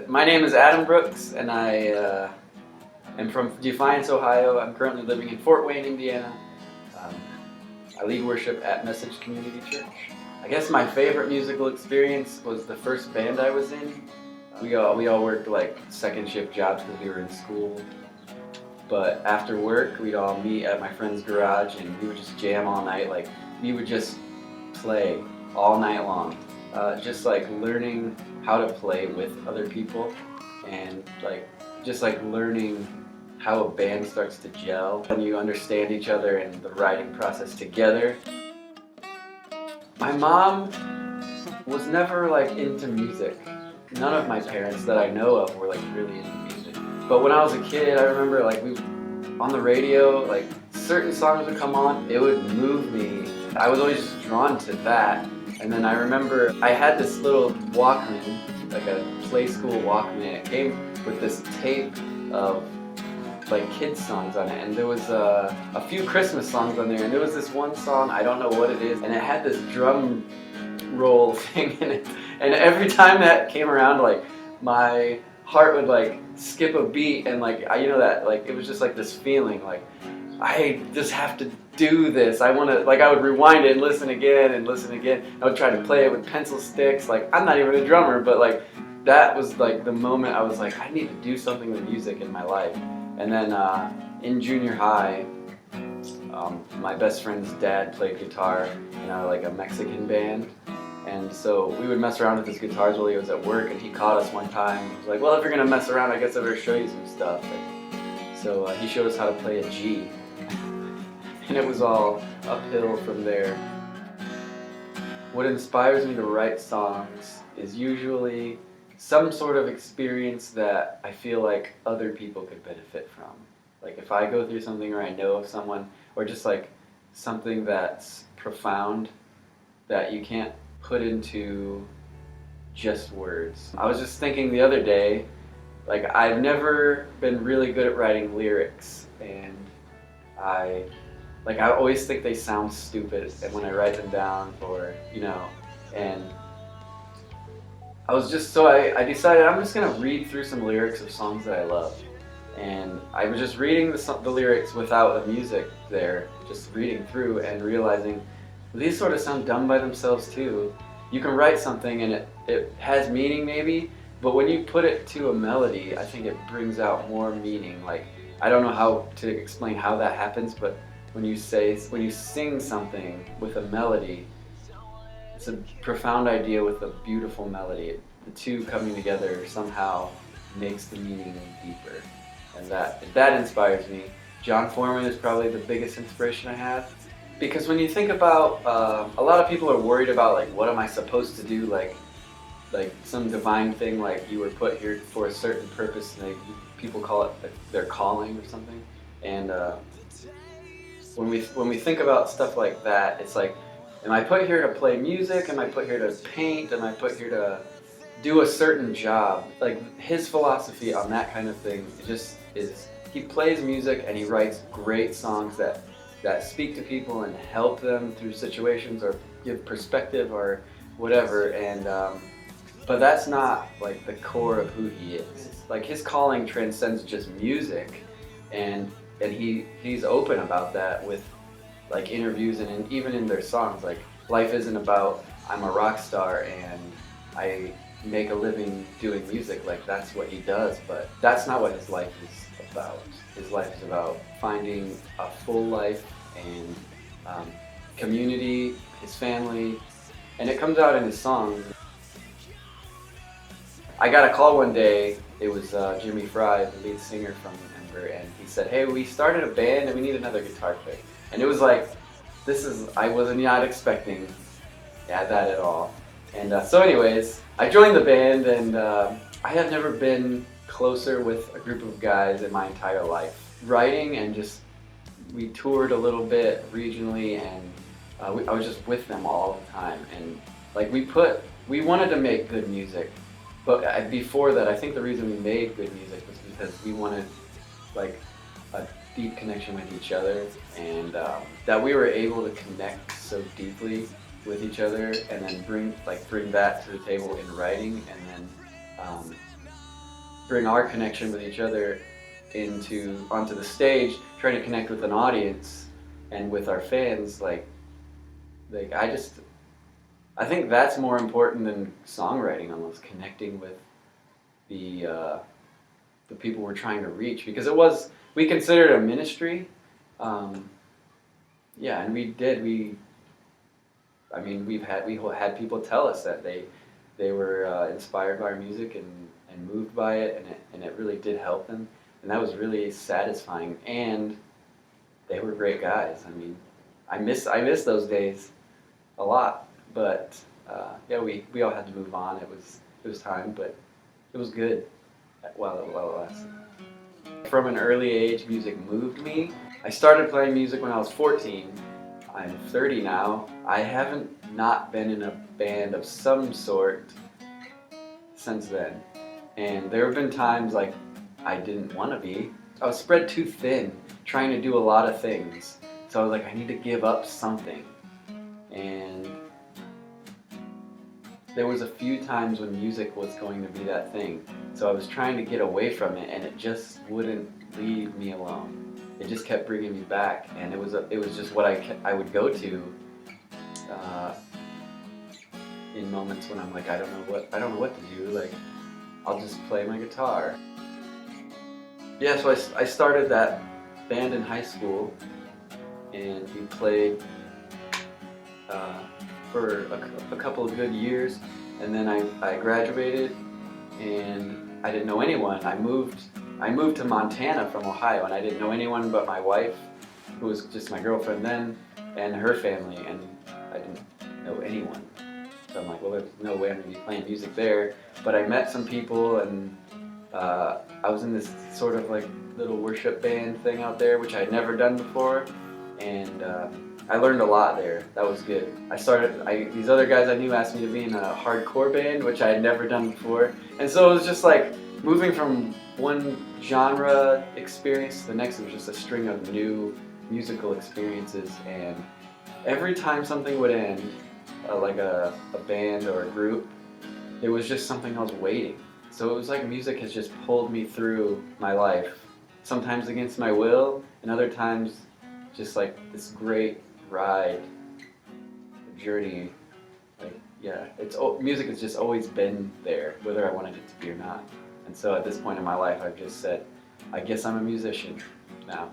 My name is Adam Brooks, and I am from Defiance, Ohio. I'm currently living in Fort Wayne, Indiana. I lead worship at Message Community Church. I guess my favorite musical experience was the first band I was in. We all worked like second shift jobs because we were in school. But after work, we'd all meet at my friend's garage and we would just jam all night. Like, we would just play all night long. Just like learning how to play with other people and just learning how a band starts to gel when you understand each other and the writing process together. My mom was never like into music. None of my parents that I know of were like really into music. But when I was a kid, I remember on the radio, like certain songs would come on, it would move me. I was always just drawn to that. And then I remember I had this little Walkman, like a play school Walkman. It came with this tape of like kids songs on it, and there was a few Christmas songs on there, and there was this one song, I don't know what it is, and it had this drum roll thing in it, and every time that came around, like my heart would like skip a beat, and it was just like this feeling like I just have to do this. I want to, I would rewind it and listen again and listen again. I would try to play it with pencil sticks. Like, I'm not even a drummer, but like that was like the moment I was like, I need to do something with music in my life. And then in junior high, my best friend's dad played guitar in a Mexican band. And so we would mess around with his guitars while he was at work, and he caught us one time. He was like, well, if you're going to mess around, I guess I better show you some stuff. And so he showed us how to play a G. And it was all uphill from there. What inspires me to write songs is usually some sort of experience that I feel like other people could benefit from. Like if I go through something or I know of someone, or just like something that's profound that you can't put into just words. I was just thinking the other day, like I've never been really good at writing lyrics, and I always think they sound stupid, and when I write them down, and I decided I'm just gonna read through some lyrics of songs that I love. And I was just reading the lyrics without the music there, just reading through and realizing these sort of sound dumb by themselves too. You can write something and it has meaning maybe, but when you put it to a melody, I think it brings out more meaning. Like, I don't know how to explain how that happens, but when you sing something with a melody, it's a profound idea with a beautiful melody. The two coming together somehow makes the meaning deeper. And that inspires me. John Foreman is probably the biggest inspiration I have. Because when you think about, a lot of people are worried about like, what am I supposed to do? Like some divine thing, like you were put here for a certain purpose, and people call it their calling or something. And when we think about stuff like that, it's like, am I put here to play music? Am I put here to paint? Am I put here to do a certain job? Like his philosophy on that kind of thing is he plays music and he writes great songs that speak to people and help them through situations or give perspective or whatever. And but that's not like the core of who he is. Like his calling transcends just music, and he's open about that with like interviews and even in their songs. Like, life isn't about I'm a rock star and I make a living doing music. Like, that's what he does, but that's not what his life is about. His life is about finding a full life and community, his family, and it comes out in his songs. I got a call one day. It was Jimmy Fry, the lead singer from Ember, and he said, hey, we started a band and we need another guitar player. And it was like, I was not expecting that at all. And so anyways, I joined the band, and I have never been closer with a group of guys in my entire life. Writing, and we toured a little bit regionally, and I was just with them all the time. And like we wanted to make good music, but before that, I think the reason we made good music was because we wanted like a deep connection with each other, and that we were able to connect so deeply with each other, and then bring that to the table in writing, and then bring our connection with each other onto the stage, trying to connect with an audience and with our fans, like I think that's more important than songwriting, almost connecting with the people we're trying to reach, because we considered it a ministry. Yeah, and we had people tell us that they were inspired by our music and moved by it, and it really did help them, and that was really satisfying. And they were great guys. I mean, I miss those days a lot, but yeah, we all had to move on. It was time, but it was good while it lasted. From an early age, music moved me. I started playing music when I was 14. I'm 30 now. I haven't not been in a band of some sort since then. And there have been times like I didn't want to be. I was spread too thin, trying to do a lot of things. So I was like, I need to give up something. And there was a few times when music was going to be that thing. So I was trying to get away from it, and it just wouldn't leave me alone. It just kept bringing me back, and it was just what I would go to in moments when I'm like, I don't know what to do. Like, I'll just play my guitar. Yeah, so I started that band in high school, and we played for a couple of good years, and then I graduated, and I didn't know anyone. I moved to Montana from Ohio, and I didn't know anyone but my wife, who was just my girlfriend then, and her family, and I didn't know anyone. So I'm like, well, there's no way I'm going to be playing music there. But I met some people, and I was in this sort of like little worship band thing out there, which I had never done before, and I learned a lot there. That was good. These other guys I knew asked me to be in a hardcore band, which I had never done before, and so it was just like moving from one genre experience to the next. It was just a string of new musical experiences, and every time something would end, like a band or a group, it was just something else waiting. So it was like music has just pulled me through my life, sometimes against my will, and other times just like this great ride, journey. Like, yeah, music has just always been there, whether I wanted it to be or not. And so at this point in my life, I've just said, I guess I'm a musician now.